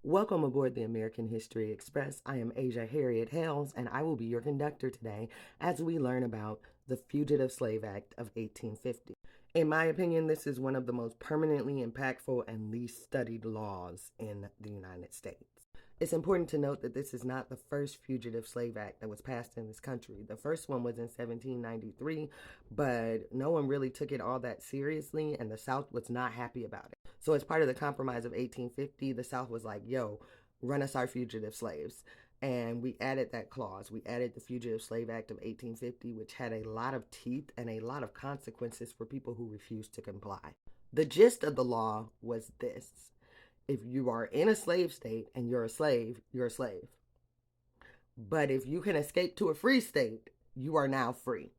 Welcome aboard the American History Express. I am Asia Harriet Hales, and I will be your conductor today as we learn about the Fugitive Slave Act of 1850. In my opinion, this is one of the most permanently impactful and least studied laws in the United States. It's important to note that this is not the first Fugitive Slave Act that was passed in this country. The first one was in 1793, but no one really took it all that seriously, and the South was not happy about it. So, as part of the Compromise of 1850, the South was like, yo, run us our fugitive slaves. And we added that clause. We added the Fugitive Slave Act of 1850, which had a lot of teeth and a lot of consequences for people who refused to comply. The gist of the law was this: if you are in a slave state and you're a slave, you're a slave. But if you can escape to a free state, you are now free.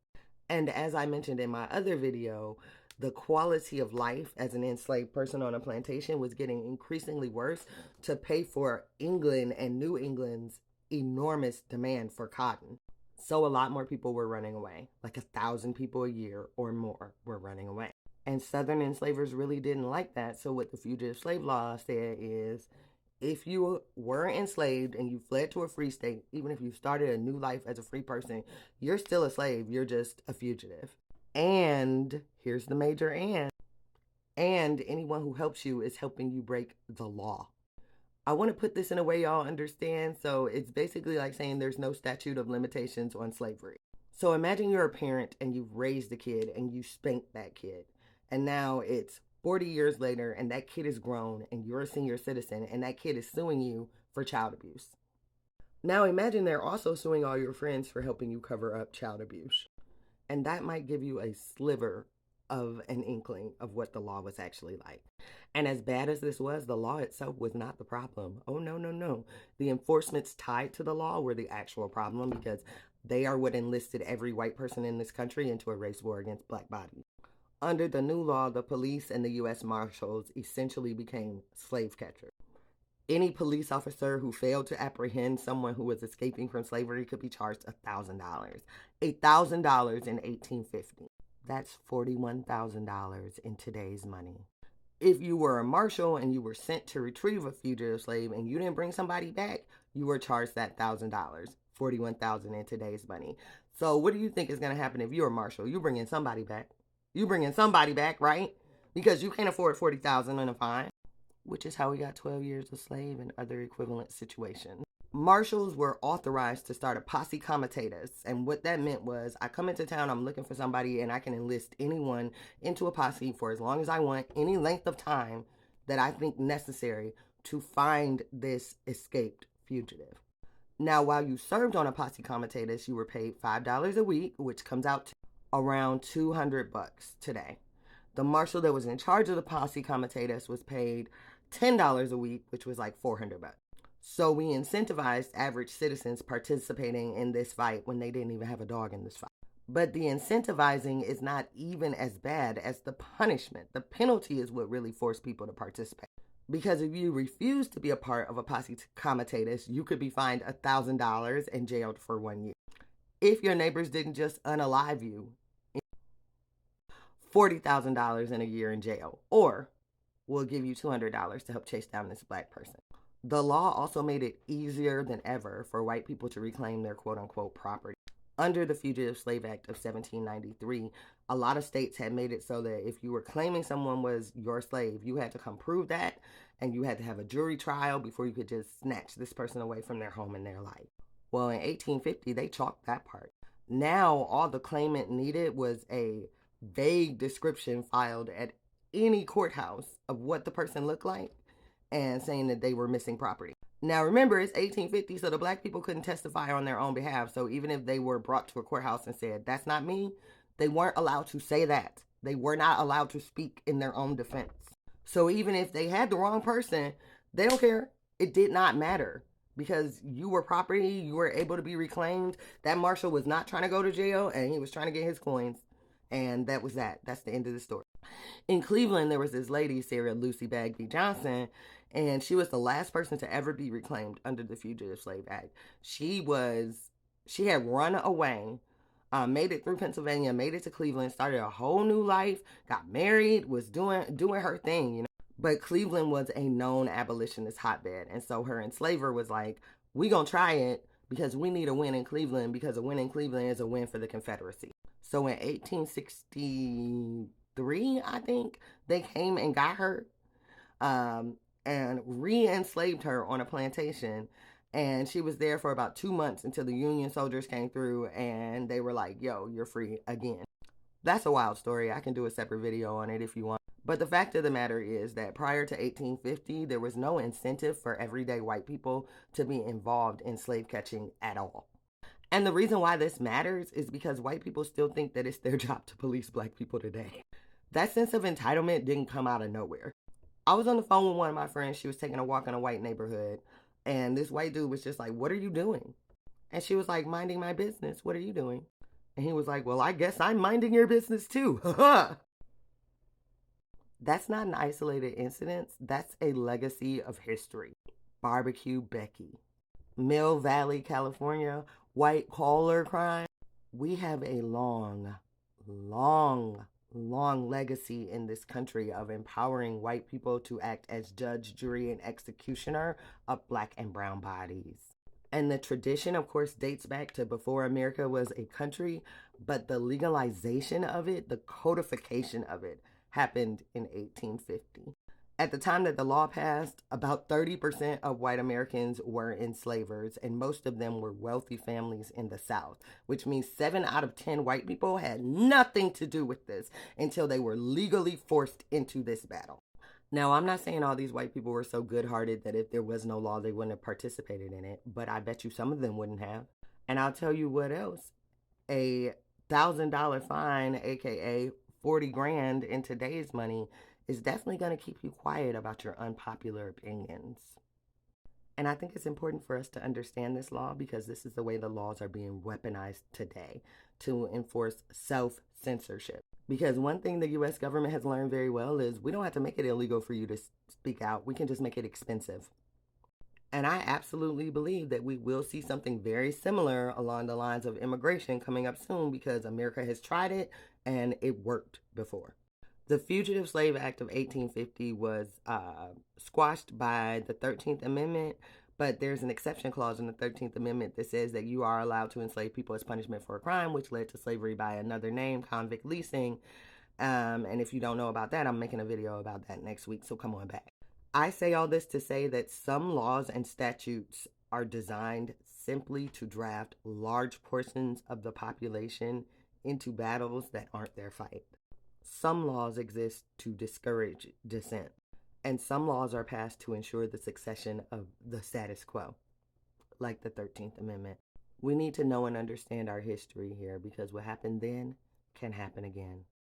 And as I mentioned in my other video, the quality of life as an enslaved person on a plantation was getting increasingly worse to pay for England and New England's enormous demand for cotton. So a lot more people were running away. Like 1,000 people a year or more were running away. And Southern enslavers really didn't like that. So what the Fugitive Slave Law said is, if you were enslaved and you fled to a free state, even if you started a new life as a free person, you're still a slave. You're just a fugitive. And here's the major and anyone who helps you is helping you break the law. I want to put this in a way y'all understand. So it's basically like saying there's no statute of limitations on slavery. So imagine you're a parent and you've raised a kid and you spanked that kid. And now it's 40 years later and that kid is grown and you're a senior citizen and that kid is suing you for child abuse. Now imagine they're also suing all your friends for helping you cover up child abuse. And that might give you a sliver of an inkling of what the law was actually like. And as bad as this was, the law itself was not the problem. Oh, no, no, no. The enforcements tied to the law were the actual problem because they are what enlisted every white person in this country into a race war against black bodies. Under the new law, the police and the U.S. Marshals essentially became slave catchers. Any police officer who failed to apprehend someone who was escaping from slavery could be charged $1,000. $1,000 in 1850. That's $41,000 in today's money. If you were a marshal and you were sent to retrieve a fugitive slave and you didn't bring somebody back, you were charged that $1,000. $41,000 in today's money. So what do you think is going to happen if you're a marshal? You're bringing somebody back. You're bringing somebody back, right? Because you can't afford $40,000 in a fine, which is how we got 12 years a slave and other equivalent situations. Marshals were authorized to start a posse comitatus, and what that meant was, I come into town, I'm looking for somebody, and I can enlist anyone into a posse for as long as I want, any length of time that I think necessary to find this escaped fugitive. Now, while you served on a posse comitatus, you were paid $5 a week, which comes out to around $200 today. The marshal that was in charge of the posse comitatus was paid $10 a week, which was like $400. So we incentivized average citizens participating in this fight when they didn't even have a dog in this fight. But the incentivizing is not even as bad as the punishment. The penalty is what really forced people to participate. Because if you refuse to be a part of a posse comitatus, you could be fined $1,000 and jailed for 1 year. If your neighbors didn't just unalive you, $40,000 in a year in jail, or we'll give you $200 to help chase down this black person. The law also made it easier than ever for white people to reclaim their quote-unquote property. Under the Fugitive Slave Act of 1793, a lot of states had made it so that if you were claiming someone was your slave, you had to come prove that, and you had to have a jury trial before you could just snatch this person away from their home and their life. Well, in 1850, they chalked that part. Now, all the claimant needed was a vague description filed at any courthouse of what the person looked like and saying that they were missing property. Now remember, it's 1850, so the black people couldn't testify on their own behalf. So even if they were brought to a courthouse and said, that's not me, they weren't allowed to say that. They were not allowed to speak in their own defense. So even if they had the wrong person, they don't care. It did not matter because you were property, you were able to be reclaimed. That marshal was not trying to go to jail and he was trying to get his coins. And that was that. That's the end of the story. In Cleveland, there was this lady, Sarah Lucy Bagby Johnson, and she was the last person to ever be reclaimed under the Fugitive Slave Act. She had run away, made it through Pennsylvania, made it to Cleveland, started a whole new life, got married, was doing her thing, But Cleveland was a known abolitionist hotbed. And so her enslaver was like, we gonna try it because we need a win in Cleveland, because a win in Cleveland is a win for the Confederacy. So in 1863, I think, they came and got her, and re-enslaved her on a plantation. And she was there for about 2 months until the Union soldiers came through and they were like, yo, you're free again. That's a wild story. I can do a separate video on it if you want. But the fact of the matter is that prior to 1850, there was no incentive for everyday white people to be involved in slave catching at all. And the reason why this matters is because white people still think that it's their job to police black people today. That sense of entitlement didn't come out of nowhere. I was on the phone with one of my friends. She was taking a walk in a white neighborhood, and this white dude was just like, "What are you doing?" And she was like, "Minding my business. What are you doing?" And he was like, "Well, I guess I'm minding your business too." That's not an isolated incident. That's a legacy of history. Barbecue Becky. Mill Valley, California, white collar crime. We have a long, long legacy in this country of empowering white people to act as judge, jury, and executioner of black and brown bodies. And the tradition, of course, dates back to before America was a country, but the legalization of it, the codification of it, happened in 1850. At the time that the law passed, about 30% of white Americans were enslavers, and most of them were wealthy families in the South, which means 7 out of 10 white people had nothing to do with this until they were legally forced into this battle. Now, I'm not saying all these white people were so good hearted that if there was no law, they wouldn't have participated in it, but I bet you some of them wouldn't have. And I'll tell you what else, a $1,000 fine, aka 40 grand in today's money, is definitely going to keep you quiet about your unpopular opinions. And I think it's important for us to understand this law because this is the way the laws are being weaponized today to enforce self censorship. Because one thing the US government has learned very well is we don't have to make it illegal for you to speak out, we can just make it expensive. And I absolutely believe that we will see something very similar along the lines of immigration coming up soon because America has tried it and it worked before. The Fugitive Slave Act of 1850 was squashed by the 13th Amendment, but there's an exception clause in the 13th Amendment that says that you are allowed to enslave people as punishment for a crime, which led to slavery by another name, convict leasing. And if you don't know about that, I'm making a video about that next week, so come on back. I say all this to say that some laws and statutes are designed simply to draft large portions of the population into battles that aren't their fight. Some laws exist to discourage dissent, and some laws are passed to ensure the succession of the status quo, like the 13th Amendment. We need to know and understand our history here because what happened then can happen again.